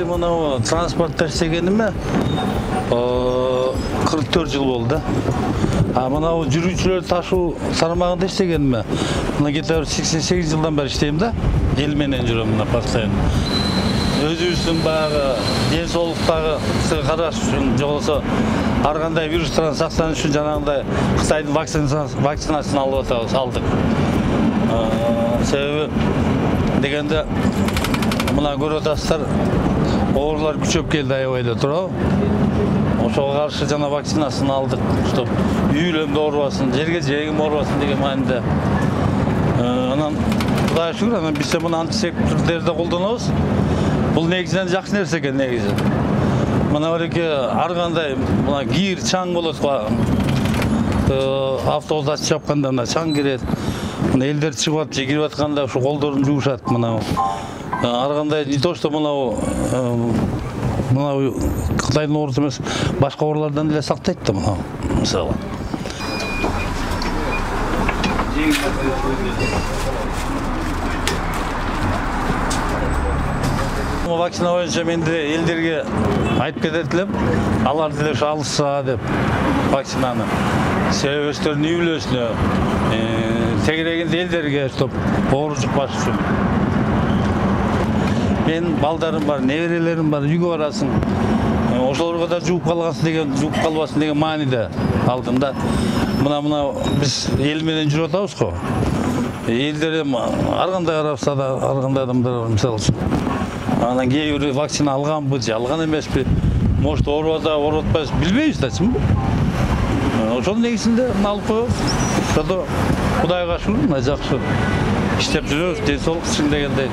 мына транспортта иштегениме 44 жыл болду. Мына жүрүүчүлөр ташуу тармагында иштегениме мына где-то 88 жылдан бери иштейм да. Эл менен жүрөм мына постоянно. Өзүбүздүн баягы ден соолуктагы караш үчүн жолсо ар кандай вирустан сактануу үчүн жанагындай Кытайдын вакцинасын алып атабыз, алдык. Себеби дегенде мына көрүп атасыздар, оорулар күчөп келди аябай эле туурабы? Ошого каршы жана вакцинасын алдык, чтоб үйлөмдө оорубасын, жерге жегим оорубасын деген мааниде. Анан Кудайга шүгүр, анан биз муну антисептиктерди колдонобуз. Бул негизинен жакшы нерсе экен негизи. Мына береке ар кандай мына кийир чаң болот го. Автобус ачып чапканда мына чаң кирет. Мына элдер чыгып атып, кирип атканда ушу колдорун жуушат мына. Ар кандай не то что мына Кытайдын оорусу эмес, башка оорулардан эле сактайт да мына мисалы. Вакцина боюнча мен элдерге айтып кетет элем, алар деле алышса деп вакцинаны. Себеби өздөрүнүн үй бүлөсүнө, тегерегинде элдерге чтоб оору жукпаш үчүн. Мен балдарым бар, неберелерим бар, үйгө барасың. Ошолорго да жугуп калбасын деген мааниде алдым да. Мына биз эл менен жүрүп атабыз го. Элдер ар кандай карапса да, ар кандай адамдар бар, мисалы үчүн. Анан кээ бир вакцина алганбы же алган эмеспи, может оорубаса, оорутпайбыз, билбейбиз дачы. Ошонун негизинде алып коебуз. Ошондо Кудайга шүгүр, жакшы иштеп жүрөбүз, ден соолук үчүн дегендей.